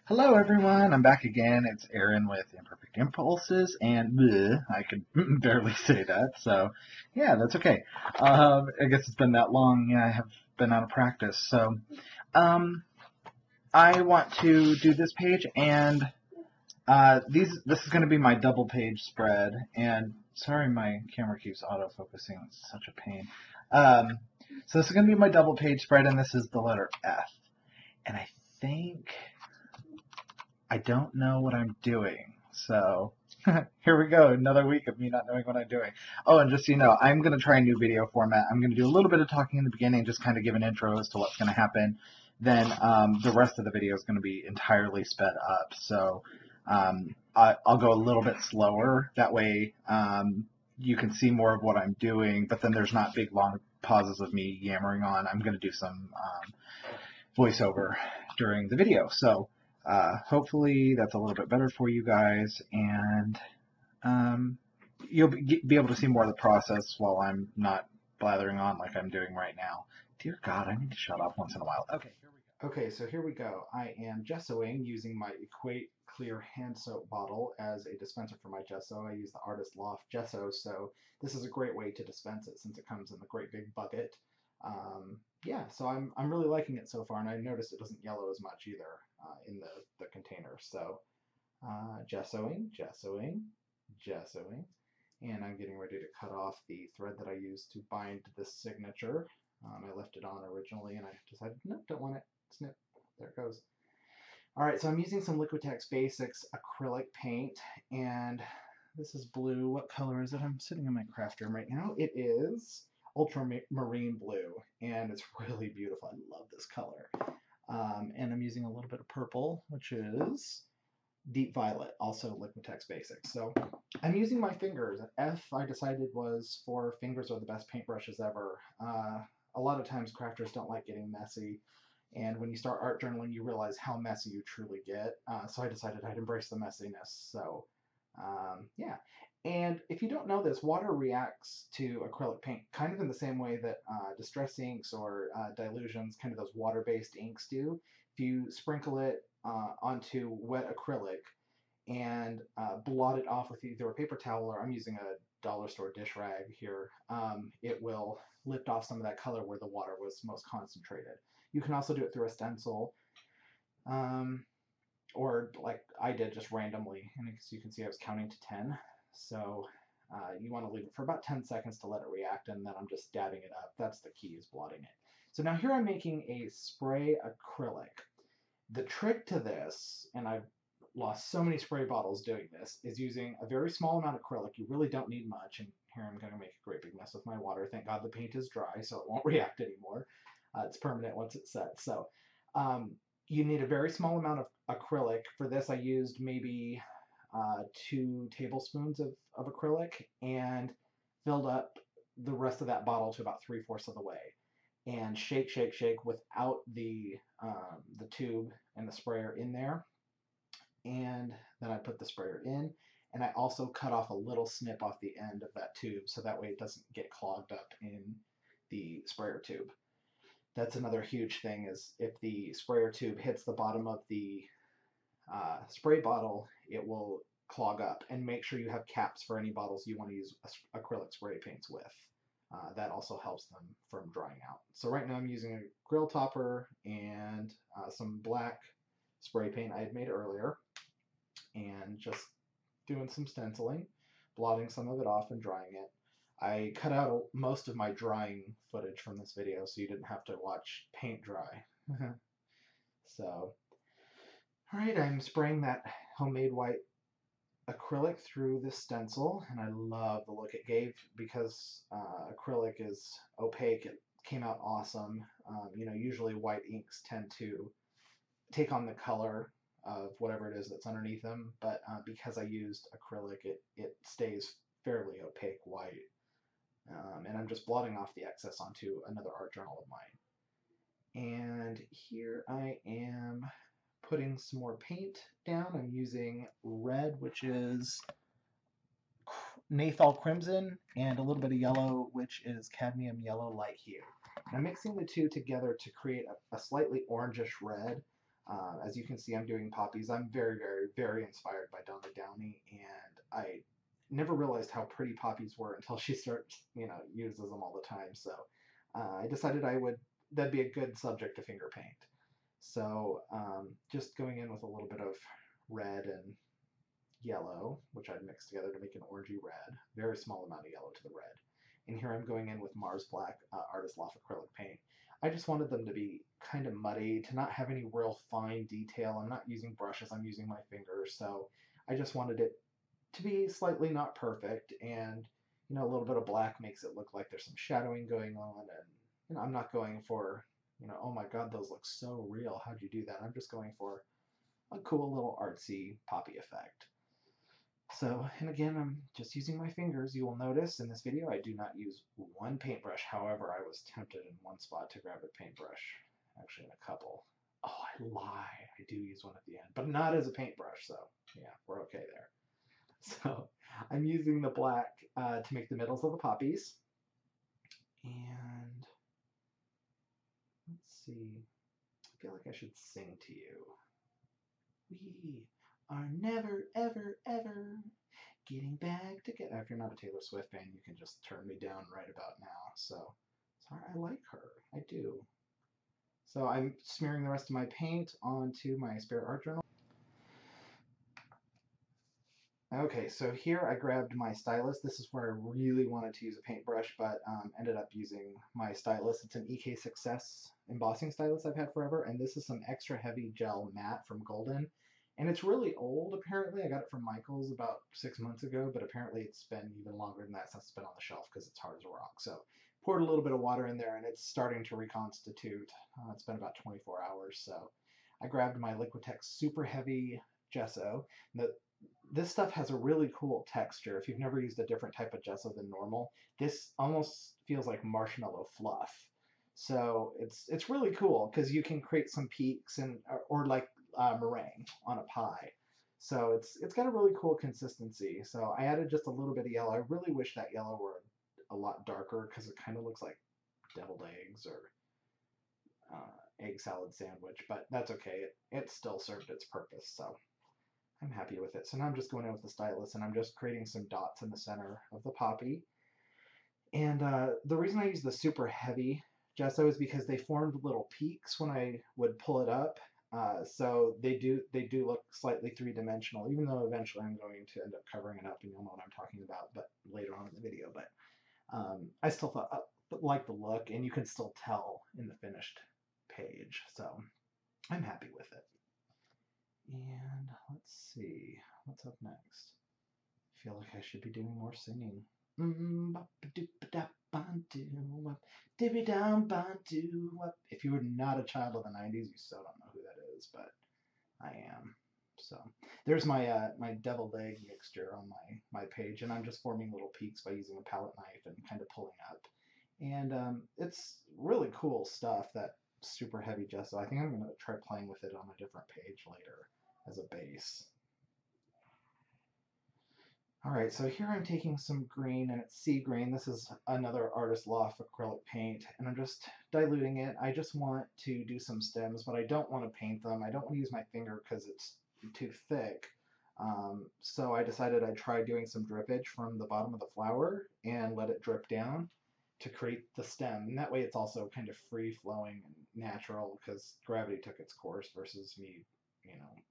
Hello everyone, I'm back again. It's Aaron with Imperfect Impulses, and bleh, I could barely say that, so yeah, that's okay. I guess it's been that long. Yeah, I have been out of practice, so um, I want to do this page, and this is going to be my double page spread. And sorry, my camera keeps autofocusing. It's such a pain. Um, so this is going to be my double page spread, and this is the letter F, and I don't know what I'm doing. So here we go. Another week of me not knowing what I'm doing. Oh, and just so you know, I'm going to try a new video format. I'm going to do a little bit of talking in the beginning, just kind of give an intro as to what's going to happen. Then the rest of the video is going to be entirely sped up. So I'll go a little bit slower. That way you can see more of what I'm doing, but then there's not big, long pauses of me yammering on. I'm going to do some voiceover during the video. So hopefully that's a little bit better for you guys, and you'll be able to see more of the process while I'm not blathering on like I'm doing right now. Dear God, I need to shut off once in a while. Okay, here we go. Okay, so here we go. I am gessoing using my Equate Clear hand soap bottle as a dispenser for my gesso. I use the Artist Loft gesso, so this is a great way to dispense it since it comes in the great big bucket. Yeah, so I'm really liking it so far, and I noticed it doesn't yellow as much either in the container. So gessoing, gessoing, gessoing, and I'm getting ready to cut off the thread that I used to bind this signature. I left it on originally, and I decided, no, don't want it. Snip. There it goes. All right, so I'm using some Liquitex Basics acrylic paint, and this is blue. What color is it? I'm sitting in my craft room right now. It is ultramarine blue, and it's really beautiful. I love this color. And I'm using a little bit of purple, which is deep violet, also Liquitex Basics. So I'm using my fingers. F, I decided, was for fingers are the best paintbrushes ever. A lot of times crafters don't like getting messy, and when you start art journaling, you realize how messy you truly get. So I decided I'd embrace the messiness. So yeah. And if you don't know this, water reacts to acrylic paint kind of in the same way that distress inks or dilutions, kind of those water-based inks do. If you sprinkle it onto wet acrylic and blot it off with either a paper towel or I'm using a dollar store dish rag here, it will lift off some of that color where the water was most concentrated. You can also do it through a stencil. Or like I did just randomly, and as you can see I was counting to 10. So you want to leave it for about 10 seconds to let it react, and then I'm just dabbing it up. That's the key, is blotting it. So now here I'm making a spray acrylic. The trick to this, and I've lost so many spray bottles doing this, is using a very small amount of acrylic. You really don't need much, and here I'm going to make a great big mess with my water. Thank God the paint is dry, so it won't react anymore. It's permanent once it's set. So you need a very small amount of acrylic. For this, I used maybe 2 tablespoons of acrylic and filled up the rest of that bottle to about 3/4 of the way. And shake, shake, shake without the tube and the sprayer in there. And then I put the sprayer in, and I also cut off a little snip off the end of that tube so that way it doesn't get clogged up in the sprayer tube. That's another huge thing, is if the sprayer tube hits the bottom of the spray bottle, it will clog up. And make sure you have caps for any bottles you want to use acrylic spray paints with. That also helps them from drying out. So right now I'm using a grill topper and some black spray paint I had made earlier, and just doing some stenciling, blotting some of it off and drying it. I cut out most of my drying footage from this video so you didn't have to watch paint dry. So, alright, I'm spraying that homemade white acrylic through this stencil, and I love the look it gave because acrylic is opaque. It came out awesome. Usually white inks tend to take on the color of whatever it is that's underneath them, but because I used acrylic, it stays fairly opaque white. And I'm just blotting off the excess onto another art journal of mine. And here I am putting some more paint down. I'm using red, which is Nathal Crimson, and a little bit of yellow, which is Cadmium Yellow Light Hue. And I'm mixing the two together to create a slightly orangish red. As you can see, I'm doing poppies. I'm very, very, very inspired by Donna Downey, and I never realized how pretty poppies were until she starts, uses them all the time. So I decided that'd be a good subject to finger paint. So just going in with a little bit of red and yellow, which I'd mixed together to make an orangey red, very small amount of yellow to the red. And here I'm going in with Mars Black Artist Loft acrylic paint. I just wanted them to be kind of muddy, to not have any real fine detail. I'm not using brushes, I'm using my fingers, so I just wanted it to be slightly not perfect, and a little bit of black makes it look like there's some shadowing going on, and I'm not going for, oh my god, those look so real, how'd you do that? I'm just going for a cool little artsy poppy effect. So, and again, I'm just using my fingers. You will notice in this video I do not use one paintbrush. However, I was tempted in one spot to grab a paintbrush. Actually, in a couple. Oh, I lie. I do use one at the end, but not as a paintbrush, so yeah, we're okay there. So, I'm using the black to make the middles of the poppies. And let's see. I feel like I should sing to you. We are never, ever, ever getting back together. If you're not a Taylor Swift fan, you can just turn me down right about now. So, sorry, I like her. I do. So I'm smearing the rest of my paint onto my Spirit Art Journal. Okay, so here I grabbed my stylus. This is where I really wanted to use a paintbrush, but ended up using my stylus. It's an EK Success embossing stylus I've had forever, and this is some extra heavy gel matte from Golden. And it's really old, apparently. I got it from Michael's about 6 months ago, but apparently it's been even longer than that since it's been on the shelf because it's hard as a rock. So poured a little bit of water in there, and it's starting to reconstitute. It's been about 24 hours, so I grabbed my Liquitex Super Heavy Gesso. This stuff has a really cool texture. If you've never used a different type of gesso than normal, this almost feels like marshmallow fluff. So it's really cool because you can create some peaks or like meringue on a pie. So it's got a really cool consistency. So I added just a little bit of yellow. I really wish that yellow were a lot darker because it kind of looks like deviled eggs or egg salad sandwich, but that's okay. It still served its purpose. So I'm happy with it. So now I'm just going in with the stylus and I'm just creating some dots in the center of the poppy. And the reason I use the super heavy gesso is because they formed little peaks when I would pull it up. So they do look slightly three-dimensional, even though eventually I'm going to end up covering it up and you'll know what I'm talking about, but later on in the video. But I still thought like the look, and you can still tell in the finished page. So I'm happy with it. And let's see, what's up next? I feel like I should be doing more singing. If you were not a child of the 90s, you still don't know who that is, but I am. So there's my my deviled egg mixture on my page, and I'm just forming little peaks by using a palette knife and kind of pulling up. And it's really cool stuff, that super heavy gesso. I think I'm going to try playing with it on a different page later as a base. Alright, so here I'm taking some green, and it's sea green. This is another Artist Loft acrylic paint, and I'm just diluting it. I just want to do some stems, but I don't want to paint them. I don't want to use my finger because it's too thick. So I decided I'd try doing some drippage from the bottom of the flower and let it drip down to create the stem. And that way it's also kind of free-flowing and natural because gravity took its course versus me,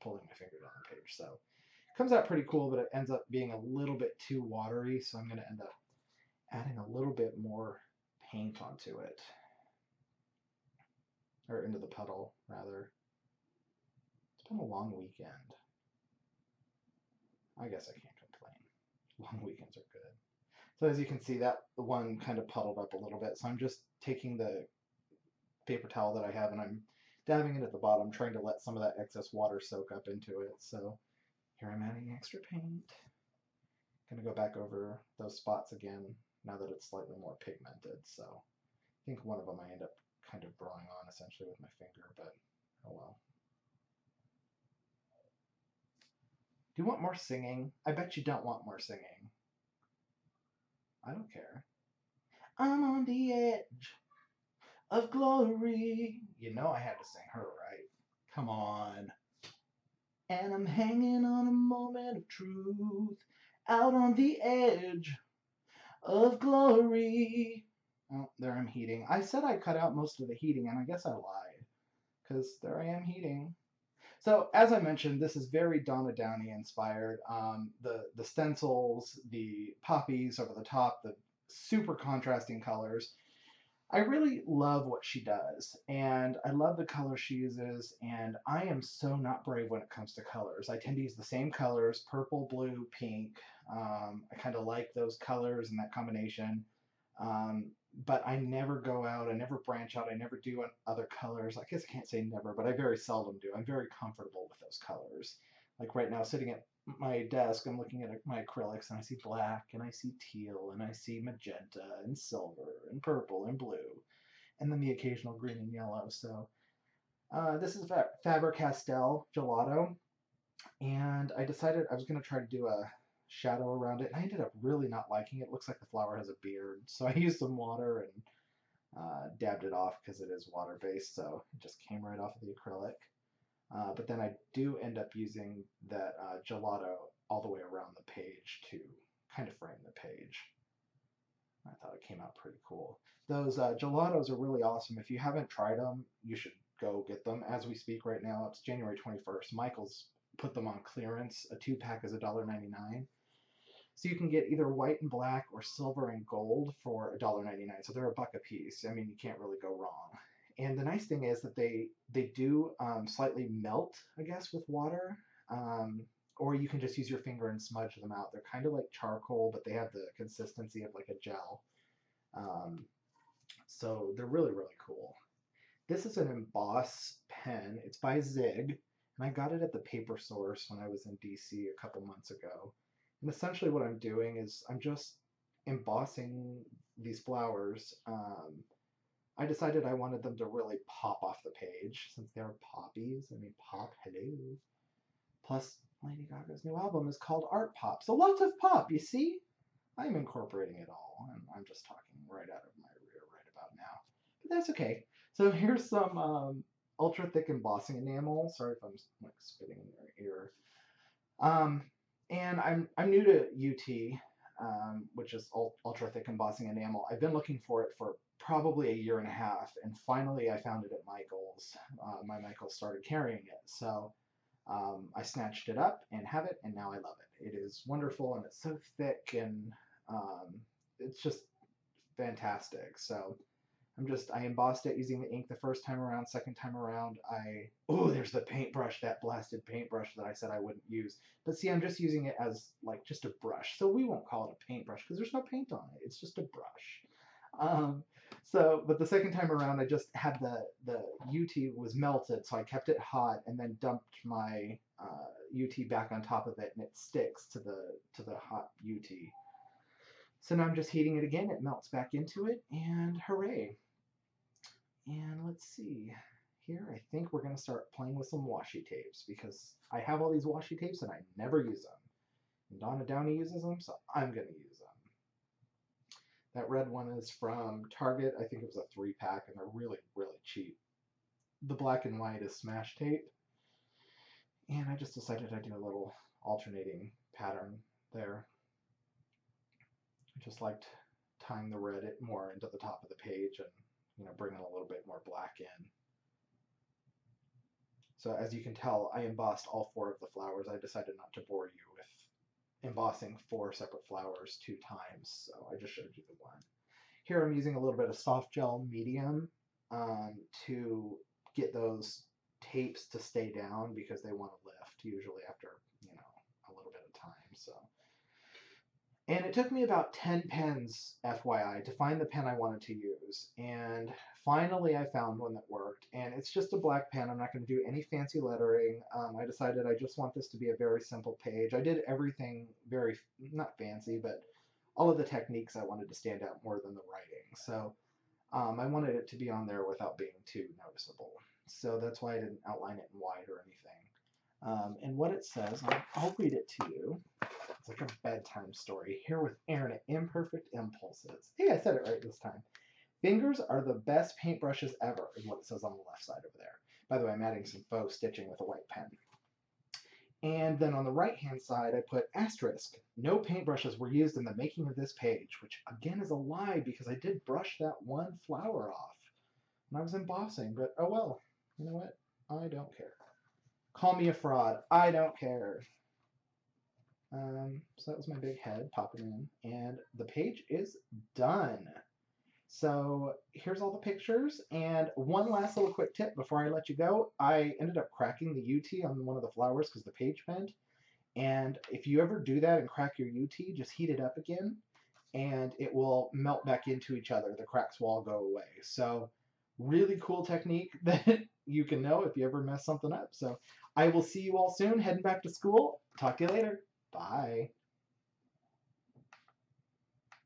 pulling my finger down the page. So comes out pretty cool, but it ends up being a little bit too watery, so I'm going to end up adding a little bit more paint onto it. Or into the puddle, rather. It's been a long weekend. I guess I can't complain. Long weekends are good. So as you can see, the one kind of puddled up a little bit, so I'm just taking the paper towel that I have and I'm dabbing it at the bottom, trying to let some of that excess water soak up into it. So here I'm adding extra paint. Gonna go back over those spots again now that it's slightly more pigmented. So I think one of them I end up kind of drawing on essentially with my finger, but oh well. Do you want more singing? I bet you don't want more singing. I don't care. I'm on the edge of glory. You know I had to sing her, right? Come on. And I'm hanging on a moment of truth, out on the edge of glory. Oh, there I'm heating. I said I cut out most of the heating, and I guess I lied, because there I am heating. So, as I mentioned, this is very Donna Downey inspired. The stencils, the poppies over the top, the super contrasting colors. I really love what she does, and I love the color she uses, and I am so not brave when it comes to colors. I tend to use the same colors, purple, blue, pink. I kind of like those colors and that combination, but I never go out, I never branch out, I never do other colors. I guess I can't say never, but I very seldom do. I'm very comfortable with those colors. Like right now, sitting at my desk, I'm looking at my acrylics, and I see black, and I see teal, and I see magenta, and silver, and purple, and blue, and then the occasional green and yellow. So this is Faber-Castel Gelato, and I decided I was going to try to do a shadow around it, and I ended up really not liking it. It looks like the flower has a beard, so I used some water and dabbed it off because it is water-based, so it just came right off of the acrylic. But then I do end up using that gelato all the way around the page to kind of frame the page. I thought it came out pretty cool. Those gelatos are really awesome. If you haven't tried them, you should go get them. As we speak right now, it's January 21st. Michael's put them on clearance. A 2-pack is $1.99. So you can get either white and black or silver and gold for $1.99. So they're $1 a piece. I mean, you can't really go wrong. And the nice thing is that they do slightly melt, I guess, with water. Or you can just use your finger and smudge them out. They're kind of like charcoal, but they have the consistency of like a gel. So they're really, really cool. This is an Emboss pen. It's by Zig, and I got it at the Paper Source when I was in DC a couple months ago. And essentially what I'm doing is I'm just embossing these flowers. I decided I wanted them to really pop off the page since they're poppies. I mean, pop, hello. Plus, Lady Gaga's new album is called Art Pop. So lots of pop, you see? I'm incorporating it all, and I'm just talking right out of my rear right about now. But that's okay. So here's some ultra thick embossing enamel. Sorry if I'm like spitting in your ear. And I'm new to UTEE, which is ultra thick embossing enamel. I've been looking for it for probably a year and a half, and finally I found it at Michael's. My Michael started carrying it, so I snatched it up and have it, and now I love it. It is wonderful, and it's so thick, and it's just fantastic. So I embossed it using the ink the first time around. Second time around, there's the paintbrush, that blasted paintbrush that I said I wouldn't use. But see, I'm just using it as like just a brush. So we won't call it a paintbrush because there's no paint on it. It's just a brush. But the second time around, I just had the UTEE was melted, so I kept it hot and then dumped my UTEE back on top of it, and it sticks to the hot UTEE. So now I'm just heating it again. It melts back into it, and hooray! And let's see. Here, I think we're going to start playing with some washi tapes because I have all these washi tapes and I never use them. And Donna Downey uses them, so I'm going to use them. That red one is from Target. I think it was a 3-pack, and they're really, really cheap. The black and white is smash tape. And I just decided I'd do a little alternating pattern there. I just liked tying the red more into the top of the page and bringing a little bit more black in. So as you can tell, I embossed all 4 of the flowers. I decided not to bore you with embossing 4 separate flowers 2 times, so I just showed you the one. Here I'm using a little bit of soft gel medium to get those tapes to stay down because they want to lift usually after a little bit of time. And it took me about 10 pens, FYI, to find the pen I wanted to use. And finally I found one that worked. And it's just a black pen. I'm not going to do any fancy lettering. I decided I just want this to be a very simple page. I did everything very, not fancy, but all of the techniques I wanted to stand out more than the writing. So I wanted it to be on there without being too noticeable. So that's why I didn't outline it in white or anything. And what it says, I'll read it to you. It's like a bedtime story. Here with Aaron at Imperfect Impulses. Hey, I said it right this time. Fingers are the best paintbrushes ever, is what it says on the left side over there. By the way, I'm adding some faux stitching with a white pen. And then on the right-hand side, I put asterisk. No paintbrushes were used in the making of this page, which again is a lie because I did brush that one flower off when I was embossing, but oh well. You know what? I don't care. Call me a fraud. I don't care. So that was my big head popping in, and the page is done. So here's all the pictures, and one last little quick tip before I let you go. I ended up cracking the UTEE on one of the flowers because the page bent, and if you ever do that and crack your UTEE, just heat it up again, and it will melt back into each other. The cracks will all go away. So really cool technique that you can know if you ever mess something up. So I will see you all soon, heading back to school. Talk to you later. Bye.